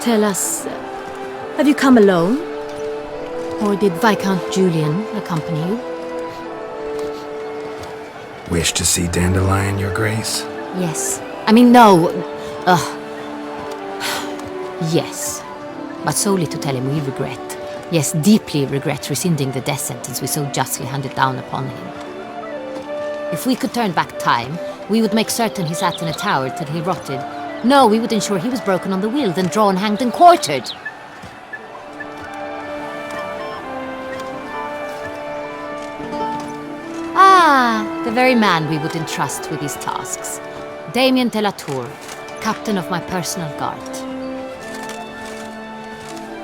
Tell us, have you come alone? Or did Viscount Julian accompany you? Wish to see Dandelion, Your Grace? Yes. I mean, no. Yes. But solely to tell him we regret. Yes, deeply regret rescinding the death sentence we so justly handed down upon him. If we could turn back time, we would make certain he sat in a tower till he rotted. No, we would ensure he was broken on the wheel, then drawn, hanged, and quartered. Ah, the very man we would entrust with these tasks. Damien de la Tour, captain of my personal guard.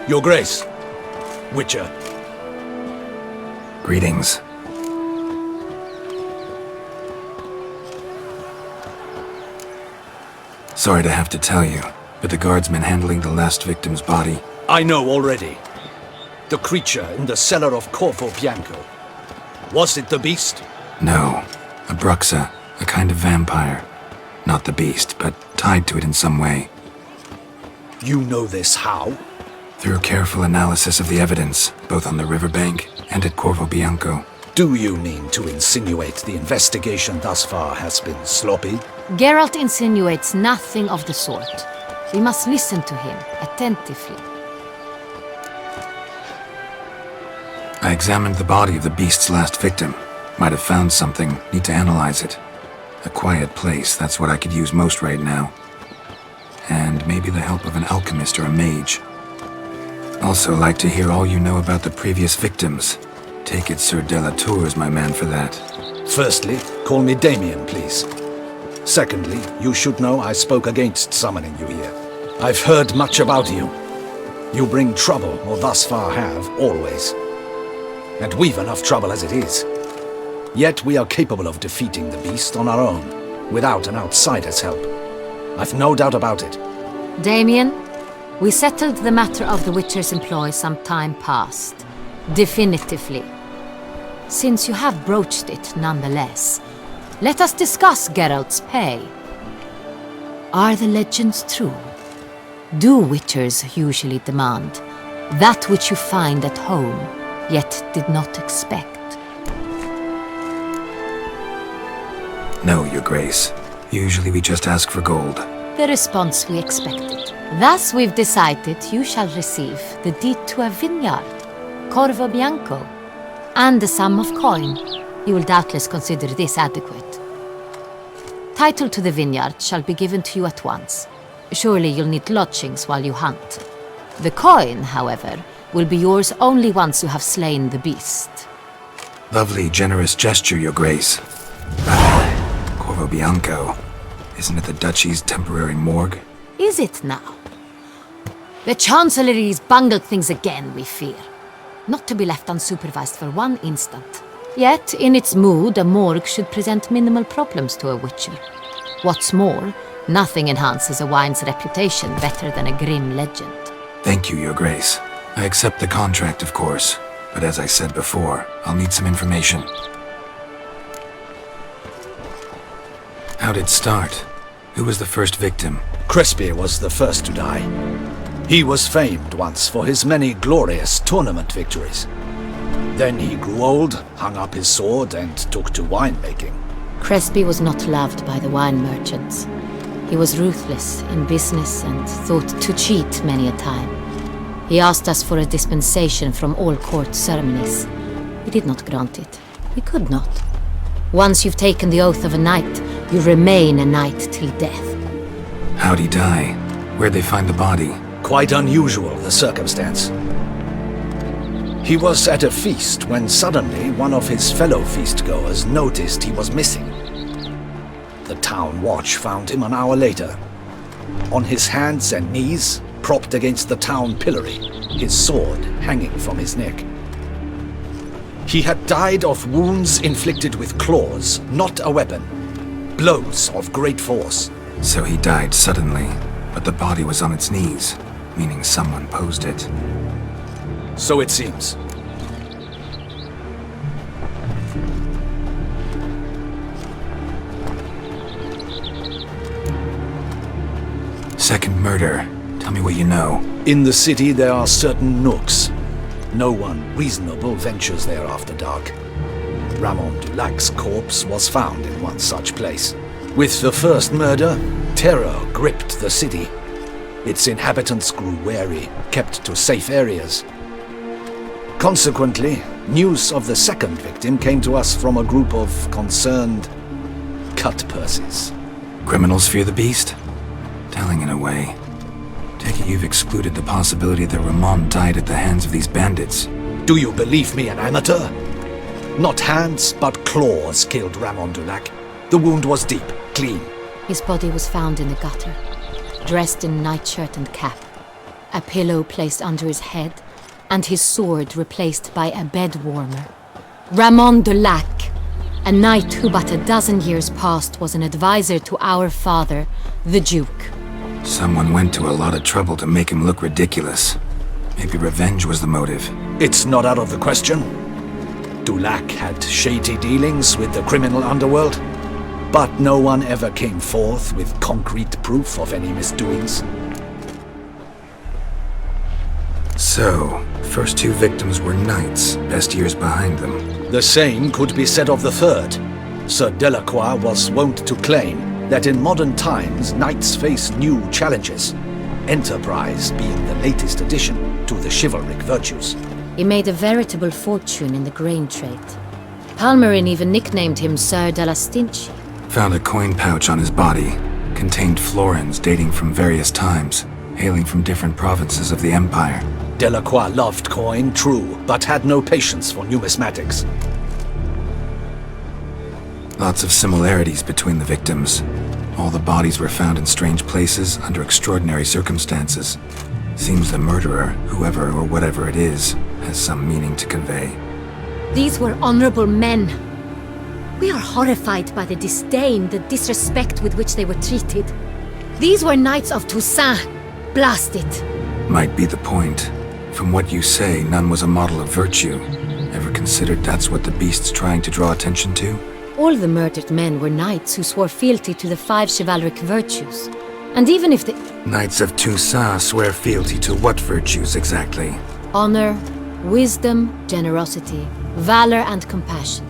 Your Grace, Witcher. Greetings. Sorry to have to tell you, but the guardsman handling the last victim's body... I know already. The creature in the cellar of Corvo Bianco. Was it the beast? No, a bruxa, a kind of vampire. Not the beast, but tied to it in some way. You know this how? Through careful analysis of the evidence, both on the riverbank and at Corvo Bianco. Do you mean to insinuate the investigation thus far has been sloppy? Geralt insinuates nothing of the sort. We must listen to him attentively. I examined the body of the beast's last victim. Might have found something, need to analyze it. A quiet place, that's what I could use most right now. And maybe the help of an alchemist or a mage. Also like to hear all you know about the previous victims. Take it Sir de la Tour is my man for that. Firstly, call me Damien, please. Secondly, you should know I spoke against summoning you here. I've heard much about you. You bring trouble, or thus far have, always. And we've enough trouble as it is. Yet we are capable of defeating the beast on our own, without an outsider's help. I've no doubt about it. Damien, we settled the matter of the Witcher's employ some time past. Definitively. Since you have broached it nonetheless, let us discuss Geralt's pay. Are the legends true? Do Witchers usually demand that which you find at home, yet did not expect? No, Your Grace. Usually we just ask for gold. The response we expected. Thus we've decided you shall receive the deed to a vineyard, Corvo Bianco, and a sum of coin. You will doubtless consider this adequate. Title to the vineyard shall be given to you at once. Surely you'll need lodgings while you hunt. The coin, however, will be yours only once you have slain the beast. Lovely, generous gesture, Your Grace. Corvo Bianco. Isn't it the Duchy's temporary morgue? Is it now? The Chancellery's bungled things again, we fear. Not to be left unsupervised for one instant. Yet, in its mood, a morgue should present minimal problems to a Witcher. What's more, nothing enhances a wine's reputation better than a grim legend. Thank you, Your Grace. I accept the contract, of course. But as I said before, I'll need some information. How'd it start? Who was the first victim? Crespi was the first to die. He was famed once for his many glorious tournament victories. Then he grew old, hung up his sword, and took to winemaking. Crespi was not loved by the wine merchants. He was ruthless in business and thought to cheat many a time. He asked us for a dispensation from all court ceremonies. We did not grant it. We could not. Once you've taken the oath of a knight, you remain a knight till death. How'd he die? Where'd they find the body? Quite unusual, the circumstance. He was at a feast when suddenly one of his fellow feastgoers noticed he was missing. The town watch found him an hour later. On his hands and knees, propped against the town pillory, his sword hanging from his neck. He had died of wounds inflicted with claws, not a weapon. Blows of great force. So he died suddenly, but the body was on its knees, meaning someone posed it. So it seems. Second murder. Tell me what you know. In the city there are certain nooks. No one reasonable ventures there after dark. Ramon Dulac's corpse was found in one such place. With the first murder, terror gripped the city. Its inhabitants grew wary, kept to safe areas. Consequently, news of the second victim came to us from a group of concerned cut-purses. Criminals fear the beast? Telling in a way. Take it you've excluded the possibility that Ramon died at the hands of these bandits. Do you believe me an amateur? Not hands, but claws killed Ramon Dulac. The wound was deep, clean. His body was found in the gutter, dressed in nightshirt and cap, a pillow placed under his head, and his sword replaced by a bed warmer. Ramon Dulac, a knight who but a dozen years past was an advisor to our father, the Duke. Someone went to a lot of trouble to make him look ridiculous. Maybe revenge was the motive. It's not out of the question. Dulac had shady dealings with the criminal underworld, but no one ever came forth with concrete proof of any misdoings. So, first two victims were knights, best years behind them. The same could be said of the third. Sir Delacroix was wont to claim that in modern times knights face new challenges, enterprise being the latest addition to the chivalric virtues. He made a veritable fortune in the grain trade. Palmerin even nicknamed him Sir de la Stinchi. Found a coin pouch on his body. Contained florins dating from various times, hailing from different provinces of the Empire. Delacroix loved coin, true, but had no patience for numismatics. Lots of similarities between the victims. All the bodies were found in strange places under extraordinary circumstances. Seems the murderer, whoever or whatever it is, has some meaning to convey. These were honorable men. We are horrified by the disdain, the disrespect with which they were treated. These were knights of Toussaint. Blast it. Might be the point. From what you say, none was a model of virtue. Ever considered that's what the beast's trying to draw attention to? All the murdered men were knights who swore fealty to the 5 chivalric virtues. And even if the Knights of Toussaint swear fealty to what virtues exactly? honor, wisdom, generosity, valor, and compassion.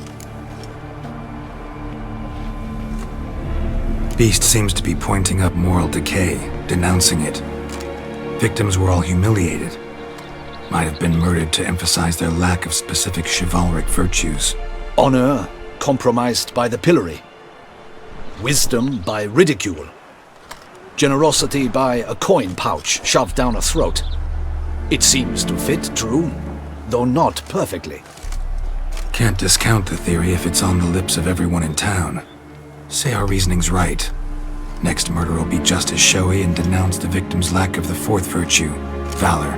Beast seems to be pointing up moral decay, denouncing it. Victims were all humiliated. Might have been murdered to emphasize their lack of specific chivalric virtues. Honor compromised by the pillory. Wisdom by ridicule. Generosity by a coin pouch shoved down a throat. It seems to fit, true, though not perfectly. Can't discount the theory if it's on the lips of everyone in town. Say our reasoning's right. Next murder will be just as showy and denounce the victim's lack of the fourth virtue, valor.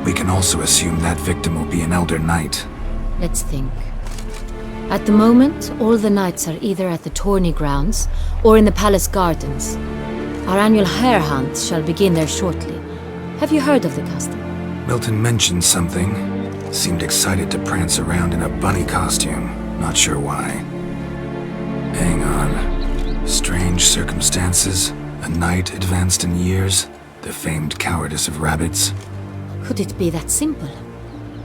We can also assume that victim will be an elder knight. Let's think. At the moment, all the knights are either at the tourney grounds or in the palace gardens. Our annual hare hunt shall begin there shortly. Have you heard of the custom? Milton mentioned something. Seemed excited to prance around in a bunny costume. Not sure why. Hang on. Strange circumstances. A knight advanced in years. The famed cowardice of rabbits. Could it be that simple?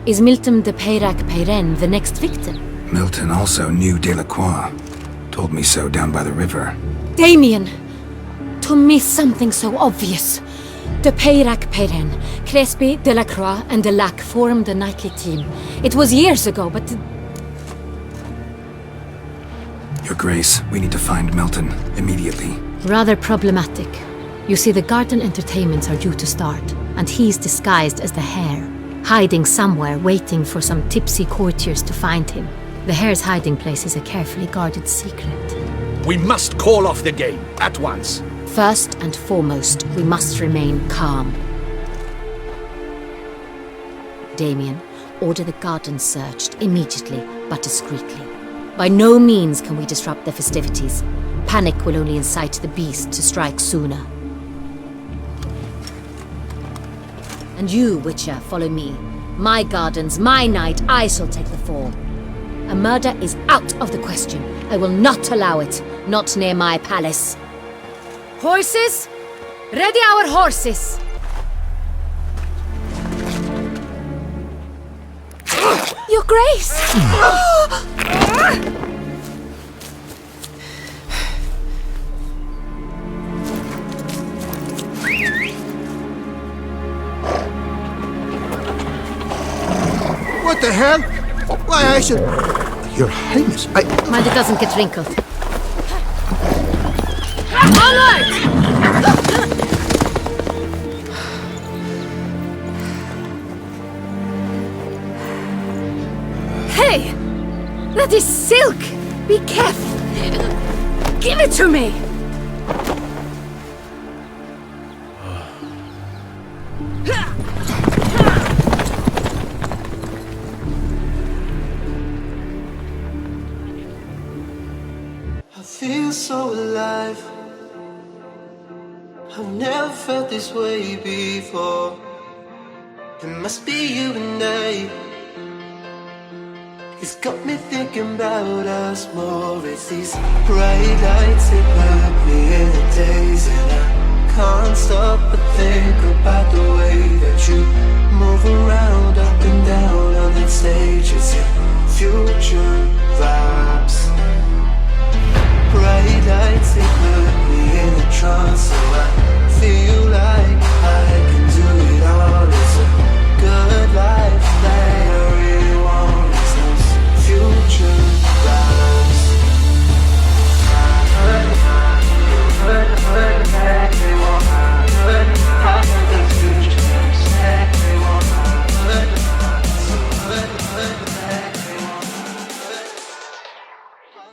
Is Milton de Peyrac-Peyren the next victim? Milton also knew Delacroix. Told me so down by the river. Damien! To miss something so obvious. De Peyrac-Peyren, Crespi, Delacroix, and Delac formed a knightly team. It was years ago, but... Your Grace, we need to find Milton, immediately. rather problematic. You see, the garden entertainments are due to start, and he's disguised as the hare, hiding somewhere, waiting for some tipsy courtiers to find him. The hare's hiding place is a carefully guarded secret. We must call off the game, at once. First and foremost, we must remain calm. Damien, order the garden searched immediately, but discreetly. By no means can we disrupt the festivities. Panic will only incite the beast to strike sooner. And you, Witcher, follow me. My gardens, my night, I shall take the fall. A murder is out of the question. I will not allow it, not near my palace. Horses? Ready our horses! Your Grace! What the hell? Why, I should... Your Highness, Mind it doesn't get wrinkled. Alert! Hey! That is silk! Be careful! Give it to me! I feel so alive. I've never felt this way before. It must be you and I. It's got me thinking about us more. It's these bright lights that put me in a daze, and I can't stop but think about the way that you move around, up and down on that stage. It's your future vibes.